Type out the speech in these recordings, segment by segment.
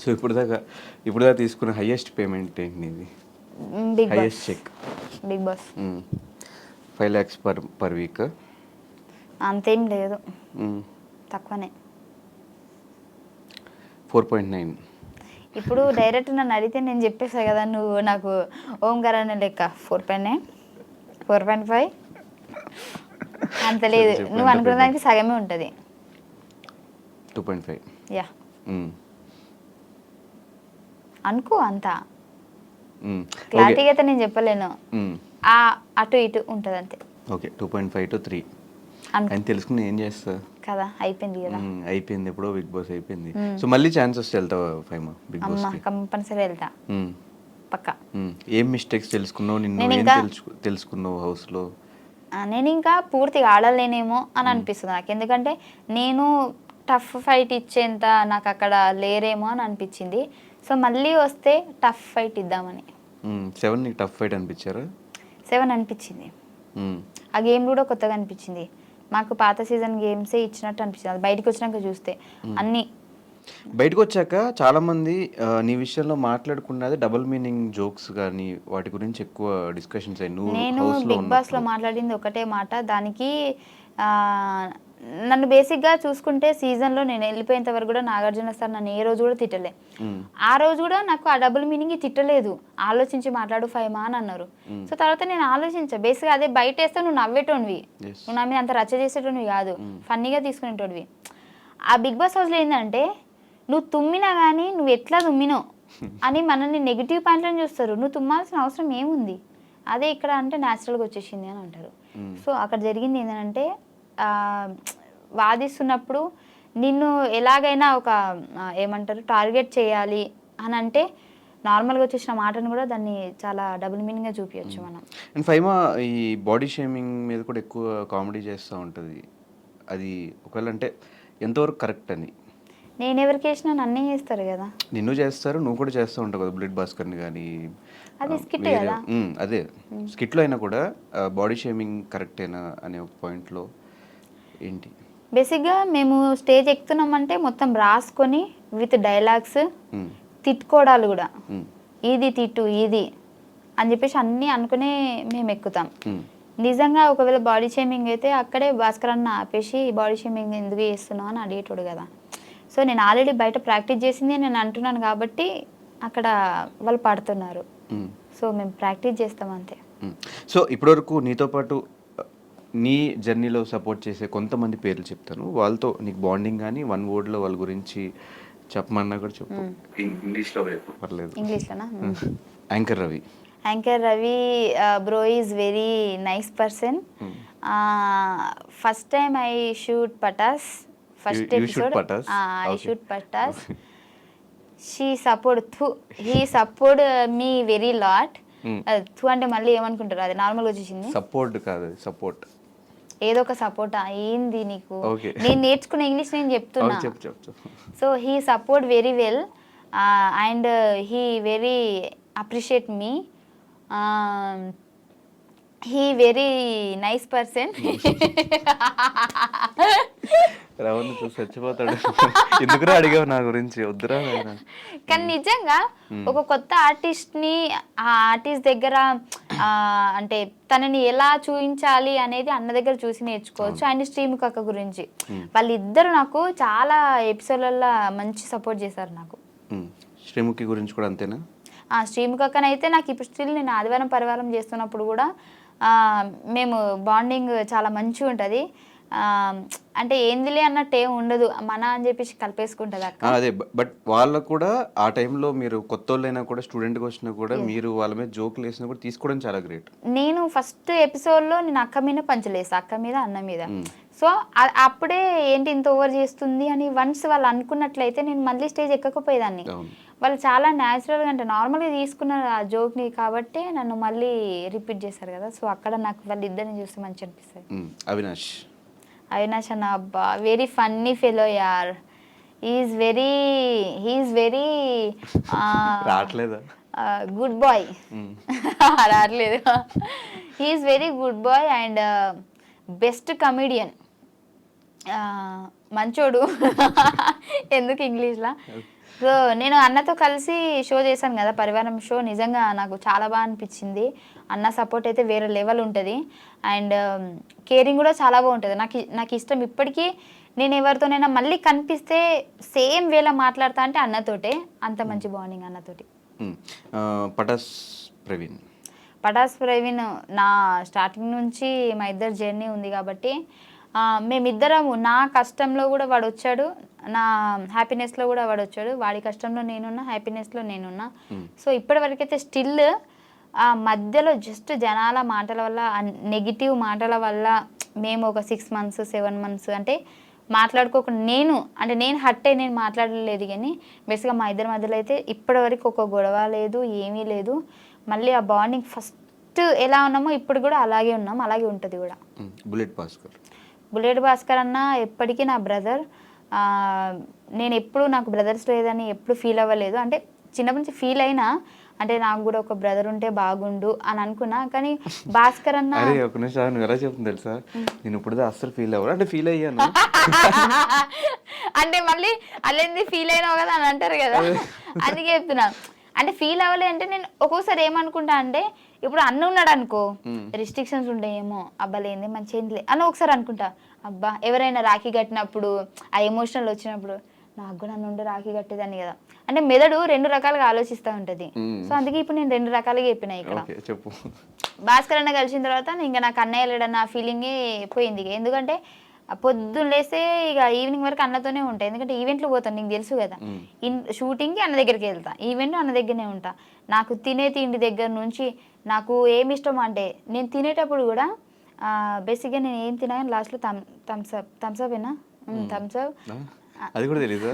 So ఇప్పుడు దాకా తీసుకున్న హైయెస్ట్ పేమెంట్ ఏంటి ఇది? Big highest boss. Check Bigg Boss 5 lakhs per week. అంతేం లేదు, తక్కువనే. 4.9. ఇప్పుడు డైరెక్ట్ నన్ను అడిగితే నేను చెప్పేసా కదా, నువ్వు నాకు ఓంకార్ అనే లెక్క 4.9 4.5 అంత లేదు. చెప్పు, నువ్వు ఎంత అనుకున్న దానికి సగమే ఉంటుంది. 2.5. యా అనుకో, అంత క్లారిటీగా అయితే నేను చెప్పలేను. అటు ఇటు ఉంటుంది అంతే. ఓకే, 2.5 to 3 అని తెలుసుకుని ఏం చేస్తా కదా, అయిపోయింది కదా. అయిపోయింది ఎప్పుడో, బిగ్ బాస్ అయిపోయింది. సో మళ్ళీ ఛాన్స్ వస్తే వెళ్తావా ఫైమా బిగ్ బాస్? కంపల్సరీ వెళ్తా పక్కా. ఏం మిస్టేక్స్ తెలుసుకున్నావు, నిన్ను నేను ఏం ఇంకా తెలుసుకున్నావు హౌస్లో? నేను ఇంకా పూర్తిగా ఆడలేనేమో అని అనిపిస్తుంది నాకు. ఎందుకంటే నేను టఫ్ ఫైట్ ఇచ్చేంత నాకు అక్కడ లేరేమో అని అనిపించింది. సో మళ్ళీ వస్తే టఫ్ ఫైట్ ఇద్దామని. 7 నీకు టఫ్ ఫైట్ అనిపించారా? 7 అనిపించింది. ఆ గేమ్ కూడా కొత్తగా అనిపించింది. మాకు పాత సీజన్ గేమ్సే ఇచ్చినట్టు అనిపించింది. అది బయటకు వచ్చినాక చూస్తే అన్నీ. బయటకు వచ్చాక చాలా మంది నీ విషయంలో మాట్లాడుకున్నది డబుల్ మీనింగ్ జోక్స్ కానీ వాటి గురించి ఎక్కువ డిస్కషన్స్ అయ్యి. నేను బిగ్ బాస్లో మాట్లాడింది ఒకటే మాట. దానికి నన్ను బేసిక్గా చూసుకుంటే సీజన్లో నేను వెళ్ళిపోయేంత వరకు కూడా నాగార్జున సార్ నన్ను ఏ రోజు కూడా తిట్టలే. ఆ రోజు కూడా నాకు ఆ డబుల్ మీనింగ్ తిట్టలేదు. ఆలోచించి మాట్లాడు ఫైమా అని అన్నారు. సో తర్వాత నేను ఆలోచించా. బేసిక్గా అదే బయట వేస్తే నువ్వు నవ్వేటోనివి, నువ్వు నా మీద అంత రచ్చ చేసేటోనివి కాదు, ఫన్నీగా తీసుకునేటోడివి. ఆ బిగ్ బాస్ హౌస్లో ఏంటంటే నువ్వు తుమ్మినా కానీ నువ్వు ఎట్లా తుమ్మినావు అని మనల్ని నెగిటివ్ పాయింట్లను చూస్తారు. నువ్వు తుమ్మాల్సిన అవసరం ఏముంది, అదే ఇక్కడ అంటే న్యాచురల్గా వచ్చేసింది అని అంటారు. సో అక్కడ జరిగింది ఏంటంటే వాదిస్తున్నప్పుడు నిన్ను ఎలాగైనా ఒక ఏమంటారు టార్గెట్ చేయాలి అని అంటే నార్మల్గా వచ్చేసిన మాటను కూడా దాన్ని చాలా డబుల్ మీనింగ్గా చూపించచ్చు మనం. అండ్ ఫైమా ఈ బాడీ షేమింగ్ మీద కూడా ఎక్కువ కామెడీ చేస్తూ ఉంటుంది. అది ఒకవేళ అంటే ఎంతవరకు కరెక్ట్ అని? నేను ఎవరికి వేసినా నన్నే చేస్తారు కదా. నిన్ను చేస్తారు, నువ్వు కూడా చేస్తూ ఉంటావు కదా బ్లడ్ భాస్కర్ని కానీ. అది స్కిట్ కదా. అదే స్కిట్లో అయినా కూడా బాడీ షేమింగ్ కరెక్టేనా అనే ఒక పాయింట్లో ఏంటి? బేసిక్గా మేము స్టేజ్ ఎక్కుతున్నామంటే మొత్తం రాసుకొని విత్ డైలాగ్స్, తిట్టుకోవడాలు కూడా, ఇది తిట్టు ఇది అని చెప్పేసి అన్నీ అనుకునే మేము ఎక్కుతాం. నిజంగా ఒకవేళ బాడీ షేమింగ్ అయితే అక్కడే భాస్కర్ అన్న ఆపేసి బాడీ షేమింగ్ ఎందుకు చేస్తున్నావు అని అడిగేటోడు కదా. సో నేను ఆల్రెడీ బయట ప్రాక్టీస్ చేసింది నేను అంటున్నాను కాబట్టి అక్కడ వాళ్ళు పడుతున్నారు. సో మేము ప్రాక్టీస్ చేస్తాం అంతే. సో ఇప్పటివరకు నీతో పాటు నీ జర్నీలో సపోర్ట్ చేసే కొంతమంది పేర్లు చెప్తాను, వాళ్ళతో నీకు బాండింగ్ కానీ 1 wordలో వాళ్ళ గురించి చెప్పమన్నా కూడా చెప్పు. ఇంగ్లీష్లో పర్లేదు. ఇంగ్లీష్లోనా? Anchor Ravi. Anchor Ravi bro is very nice person. First time I shoot Patas, first episode I shoot Patas. he support me very lot. థూ అంటే మళ్ళీ ఏమనుకుంటారు, అది నార్మల్గా వచ్చేసింది. సపోర్ట్ కాదు, సపోర్ట్ ఏదో ఒక సపోర్ట్ ఏంది నీకు, నేను నేర్చుకున్న ఇంగ్లీష్ నేను చెప్తున్నా. So he support very well and he very appreciate me. He very nice person. రవణ్ చూసి చచ్చిపోతాడు. ఎందుకురా అడిగావు నా గురించి, వద్దురా. కానీ నిజంగా ఒక కొత్త ఆర్టిస్ట్ని ఆ ఆర్టిస్ట్ దగ్గర అంటే తనని ఎలా చూపించాలి అనేది అన్న దగ్గర చూసి నేర్చుకోవచ్చు. అండ్ శ్రీముఖి అక్క గురించి వాళ్ళిద్దరు నాకు చాలా ఎపిసోడ్లలో మంచి సపోర్ట్ చేశారు నాకు. శ్రీముఖి గురించి కూడా అంతేనా? శ్రీముఖి అక్కనైతే నాకు ఇప్పుడు స్టిల్ నేను ఆదివారం పరివారం చేస్తున్నప్పుడు కూడా మేము బాండింగ్ చాలా మంచిగా ఉంటుంది. అంటే ఏందిలే అన్నట్టు ఏం ఉండదు, మన అని చెప్పేసి కలిపేసుకుంటుంది అక్క. అదే, బట్ వాళ్ళకు కూడా ఆ టైంలో మీరు కొత్త వాళ్ళైనా కూడా స్టూడెంట్గా వచ్చినా కూడా మీరు వాళ్ళ మీద జోకులు వేసినా కూడా తీసుకోవడం చాలా గ్రేట్. నేను ఫస్ట్ ఎపిసోడ్లో నేను అక్క మీద పంచలేసా, అక్క మీద అన్న మీద. సో అప్పుడే ఏంటి ఇంత ఓవర్ చేస్తుంది అని వన్స్ వాళ్ళు అనుకున్నట్లయితే నేను మళ్ళీ స్టేజ్ ఎక్కకపోయేదాన్ని. వాళ్ళు చాలా న్యాచురల్గా అంటే నార్మల్గా తీసుకున్న ఆ జోక్ని కాబట్టి నన్ను మళ్ళీ రిపీట్ చేశారు కదా. సో అక్కడ నాకు వాళ్ళిద్దరిని చూస్తే మంచి అనిపిస్తుంది. అవినాష్ అన్న అబ్బా వెరీ ఫన్నీ ఫెలో యార్. హీఈస్ వెరీ రావట్లేదా గుడ్ బాయ్. రావట్లేదు. He is very good boy and best comedian. ఆ, మంచోడు. ఎందుకు ఇంగ్లీష్లా? సో నేను అన్నతో కలిసి షో చేశాను కదా, పరివారం షో. నిజంగా నాకు చాలా బాగా అనిపించింది. అన్న సపోర్ట్ అయితే వేరే లెవెల్ ఉంటుంది. అండ్ కేరింగ్ కూడా చాలా బాగుంటుంది. నాకు ఇష్టం ఇప్పటికీ. నేను ఎవరితోనైనా మళ్ళీ కనిపిస్తే సేమ్ వేలా మాట్లాడతా అంటే అన్నతోటే. అంత మంచి బాండింగ్ అన్నతోటి. పటాస్ ప్రవీణ్. పటాస్ ప్రవీణ్ నా స్టార్టింగ్ నుంచి మా ఇద్దరు జర్నీ ఉంది కాబట్టి మేమిద్దరము, నా కష్టంలో కూడా వాడు వచ్చాడు, నా హ్యాపీనెస్లో కూడా వాడు వచ్చాడు. వాడి కష్టంలో నేనున్నా, హ్యాపీనెస్లో నేనున్నా. సో ఇప్పటి వరకైతే స్టిల్ ఆ మధ్యలో జస్ట్ జనాల మాటల వల్ల, నెగిటివ్ మాటల వల్ల మేము ఒక 6 months 7 months అంటే మాట్లాడుకోకుండా నేను హట్ అయ్యి నేను మాట్లాడలేదు. కానీ బేసిక్గా మా ఇద్దరి మధ్యలో అయితే ఇప్పటివరకు ఒక గొడవ లేదు, ఏమీ లేదు. మళ్ళీ ఆ బాండింగ్ ఫస్ట్ ఎలా ఉన్నామో ఇప్పుడు కూడా అలాగే ఉన్నాం, అలాగే ఉంటుంది కూడా. బుల్లెట్ భాస్కర్ అన్న ఎప్పటికీ నా బ్రదర్. నేను ఎప్పుడు నాకు బ్రదర్స్ లేదని ఎప్పుడు ఫీల్ అవ్వలేదు. అంటే చిన్నప్పటి నుంచి ఫీల్ అయినా, అంటే నాకు కూడా ఒక బ్రదర్ ఉంటే బాగుండు అని అనుకున్నా. కానీ భాస్కర్ అన్న ఒక నిమిషం ఎలా చెప్తుంది తెలుసా, నేను ఇప్పుడు అస్సలు ఫీల్ అవ్వరు అంటే ఫీల్ అయ్యాను. అంటే మళ్ళీ అల్లేంది ఫీల్ అయినావు కదా అని అంటారు కదా, అందుకే చెప్తున్నా. అంటే ఫీల్ అవ్వలే అంటే నేను ఒక్కోసారి ఏమనుకుంటా అంటే, ఇప్పుడు అన్న ఉన్నాడు అనుకో, రిస్ట్రిక్షన్స్ ఉంటాయేమో, అబ్బాలేంది మంచి ఏంది అని ఒకసారి అనుకుంటా. అబ్బా ఎవరైనా రాఖీ కట్టినప్పుడు ఆ ఎమోషనల్ వచ్చినప్పుడు నాకు కూడా అన్న ఉండే రాఖీ కట్టేదాన్ని కదా అంటే మెదడు 2 రకాలుగా ఆలోచిస్తూ ఉంటుంది. సో అందుకే ఇప్పుడు నేను 2 రకాలుగా చెప్పిన. ఇక్కడ చెప్పు. భాస్కర్ అన్న కలిసిన తర్వాత ఇంకా నాకు అన్నయ్య లేడన్న ఫీలింగే పోయింది. ఎందుకంటే పొద్దున్న లేస్తే ఇక ఈవినింగ్ వరకు అన్నతోనే ఉంటాయి. ఎందుకంటే ఈవెంట్లు పోతాను, నీకు తెలుసు కదా. షూటింగ్కి అన్న దగ్గరికి వెళ్తా, ఈవెంట్ అన్న దగ్గరనే ఉంటా. నాకు తినే తిండి దగ్గర నుంచి నాకు ఏమి ఇష్టం అంటే, నేను తినేటప్పుడు కూడా బేసిక్గా నేను ఏం తినా కానీ లాస్ట్లో థమ్స్అప్ ఏనా, థమ్స్అప్. అది కూడా తెలీదు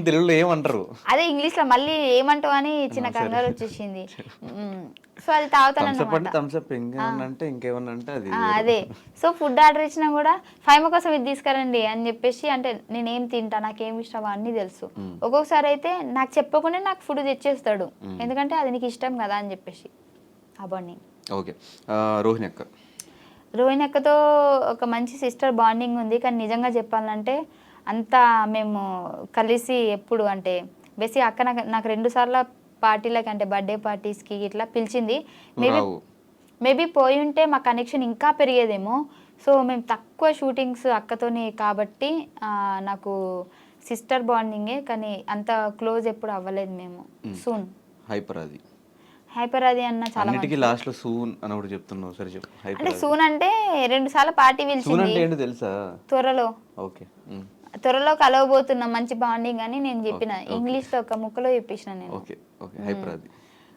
తెలుగులో ఏమంటారు, అదే ఇంగ్లీష్లో మళ్ళీ ఏమంటావు అని చిన్న కంగారు వచ్చేసింది. సో అది తాగుతాను. అదే సో ఫుడ్ ఆర్డర్ ఇచ్చినా కూడా ఫైమ కోసం ఇది తీసుకురండి అని చెప్పేసి, అంటే నేనేం తింటా, నాకేం ఇష్టం అన్నీ తెలుసు. ఒక్కొక్కసారి అయితే నాకు చెప్పకుండా నాకు ఫుడ్ తెచ్చేస్తాడు, ఎందుకంటే అది నీకు ఇష్టం కదా అని చెప్పేసి. ఆ బాండింగ్. ఓకే. రోహిణి అక్కతో ఒక మంచి సిస్టర్ బాండింగ్ ఉంది. కానీ నిజంగా చెప్పాలంటే అంతా మేము కలిసి ఎప్పుడు అంటే బేసిక్ అక్క నాకు 2 సార్లు పార్టీలకి అంటే బర్త్డే పార్టీస్కి ఇట్లా పిలిచింది. మేబీ పోయి ఉంటే మా కనెక్షన్ ఇంకా పెరిగేదేమో. సో మేము తక్కువ షూటింగ్స్ అక్కతోనే కాబట్టి నాకు సిస్టర్ బాండింగే, కానీ అంత క్లోజ్ ఎప్పుడు అవ్వలేదు మేము. సూన్ హైపర్ అది అన్న చాలా లాస్ట్ సూన్ అని ఒకటి చెప్తున్నావు, సరే చెప్పు. అంటే సూన్ అంటే 2 సార్లు పార్టీ పిలిచింది తెలుసా, త్వరలో. ఓకే. త్వరలో కలవబోతున్నాం, మంచి బాండింగ్ అని నేను చెప్పిన. ఇంగ్లీష్లో ఒక ముక్కలో చెప్పేసిన నేను.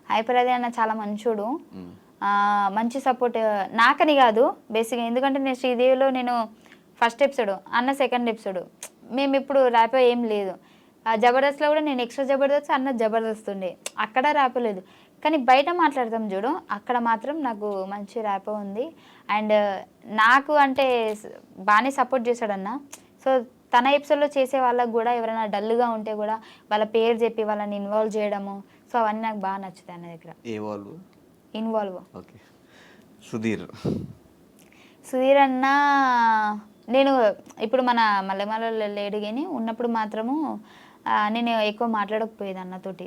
హైపర్ అది అన్న చాలా మంచోడు, మంచి సపోర్ట్ నాకని కాదు బేసిక్గా. ఎందుకంటే నేను శ్రీదేవిలో నేను ఫస్ట్ ఎపిసోడ్, అన్న సెకండ్ ఎపిసోడ్. మేము ఇప్పుడు ర్యాపో ఏం లేదు. జబర్దస్త్లో కూడా నేను ఎక్స్ట్రా జబర్దస్త్, అన్న జబర్దస్త్ ఉండే, అక్కడ ర్యాపో లేదు. కానీ బయట మాట్లాడతాం చూడు, అక్కడ మాత్రం నాకు మంచి ర్యాపో ఉంది. అండ్ నాకు అంటే బాగానే సపోర్ట్ చేశాడన్న. సో తన ఎపిసోడ్లో చేసే వాళ్ళకు కూడా ఎవరైనా డల్గా ఉంటే కూడా వాళ్ళ పేరు చెప్పి వాళ్ళని ఇన్వాల్వ్ చేయడము, సో అవన్నీ నాకు బాగా నచ్చుతాయి అన్న దగ్గర. ఇన్వాల్వ్. సుధీర్ అన్న నేను ఇప్పుడు మన మల్లెమాలలో లేడు కానీ ఉన్నప్పుడు మాత్రము నేను ఎక్కువ మాట్లాడకపోయేది అన్నతోటి.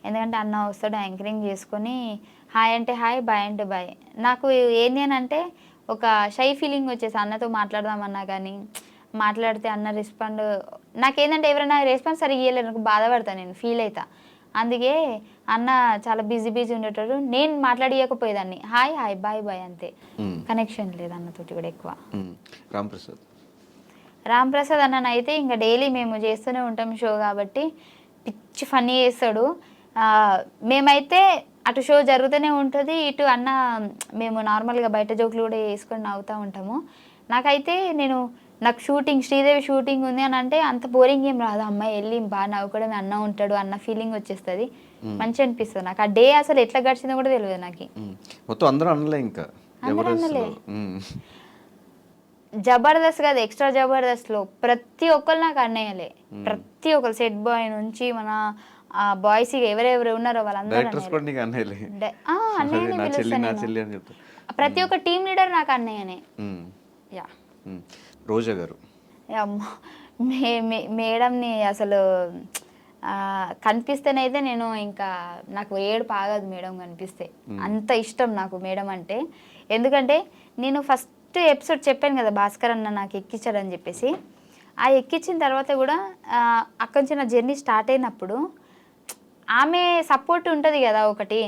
ఎందుకంటే అన్న వస్తాడు యాంకరింగ్ చేసుకొని హాయ్ అంటే హాయ్, బాయ్ అంటే బాయ్. నాకు ఏంది అని అంటే ఒక షై ఫీలింగ్ వచ్చేసి అన్నతో మాట్లాడదామన్నా కానీ మాట్లాడితే అన్న రెస్పాండ్, నాకేంటంటే ఎవరైనా రెస్పాన్స్ సరిగ్గా ఇవ్వలేదు నాకు బాధపడతాను, నేను ఫీల్ అవుతా. అందుకే అన్న చాలా బిజీ ఉండేటప్పుడు నేను మాట్లాడియకపోయేదాన్ని, హాయ్ హాయ్ బాయ్ బాయ్ అంతే. కనెక్షన్ లేదు అన్నతోటి కూడా ఎక్కువ. రామ్ ప్రసాద్ అన్న అయితే ఇంకా డైలీ మేము చేస్తూనే ఉంటాం షో కాబట్టి పిచ్చి ఫన్నీ చేస్తాడు. మేమైతే అటు షో జరుగుతూనే ఉంటుంది, ఇటు అన్న మేము నార్మల్గా బయట జోకులు కూడా వేసుకొని నవ్వుతూ ఉంటాము. నాకైతే నాకు షూటింగ్ శ్రీదేవి షూటింగ్ ఉంది అని అంటే అంత బోరింగ్ ఏం రాదు, అమ్మాయి వెళ్ళి బాగా నవ్వుకోవడం, అన్న ఉంటాడు అన్న ఫీలింగ్ వచ్చేస్తుంది, మంచి అనిపిస్తుంది నాకు. ఆ డే అసలు ఎట్లా గడిచిందో కూడా తెలియదు నాకు. అందరూ అనలే, ఇంకా జబర్దస్త్ కాదు, ఎక్స్ట్రా జబర్దస్త్లో ప్రతి ఒక్కరు నాకు అన్నయ్యలే. ప్రతి ఒక్కరు సెట్ బాయ్ నుంచి మన బాయ్స్ ఎవరెవరు ఉన్నారో వాళ్ళందరూ ప్రతి ఒక్క టీమ్ లీడర్ నాకు అన్నయ్యనే. రోజా గారు అమ్మో మేడంని అసలు కనిపిస్తేనైతే నేను ఇంకా నాకు ఏడుపు ఆగదు మేడం కనిపిస్తే. అంత ఇష్టం నాకు మేడం అంటే. ఎందుకంటే నేను ఫస్ట్ ఎపిసోడ్ చెప్పాను కదా భాస్కర్ అన్న నాకు ఎక్కించాడని చెప్పేసి. ఆ ఎక్కించిన తర్వాత కూడా అక్కడి నుంచి నా జర్నీ స్టార్ట్ అయినప్పుడు ఆమె సపోర్ట్ ఉంటుంది కదా ఒకటి,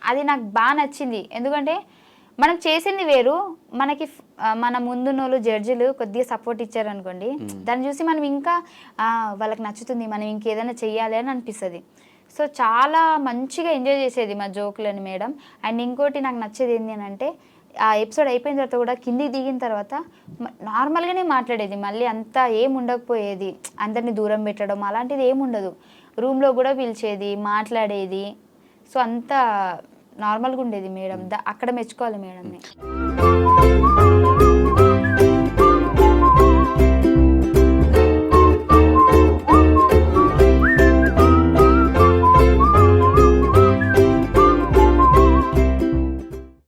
అది నాకు బాగా నచ్చింది. ఎందుకంటే మనం చేసింది వేరు, మనకి మన ముందున్నోళ్ళు జడ్జిలు కొద్దిగా సపోర్ట్ ఇచ్చారనుకోండి, దాన్ని చూసి మనం ఇంకా వాళ్ళకి నచ్చుతుంది, మనం ఇంకేదైనా చెయ్యాలి అని అనిపిస్తుంది. సో చాలా మంచిగా ఎంజాయ్ చేసేది మా జోకులని మేడం. అండ్ ఇంకోటి నాకు నచ్చేది ఏంటి అని అంటే, ఆ ఎపిసోడ్ అయిపోయిన తర్వాత కూడా కిందికి దిగిన తర్వాత నార్మల్గానే మాట్లాడేది, మళ్ళీ అంతా ఏం ఉండకపోయేది, అందరినీ దూరం పెట్టడం అలాంటిది ఏముండదు. రూమ్లో కూడా పిలిచేది, మాట్లాడేది. సో అంతా నార్మల్గా ఉండేది మేడం. అక్కడ మెచ్చుకోవాలి మేడంని.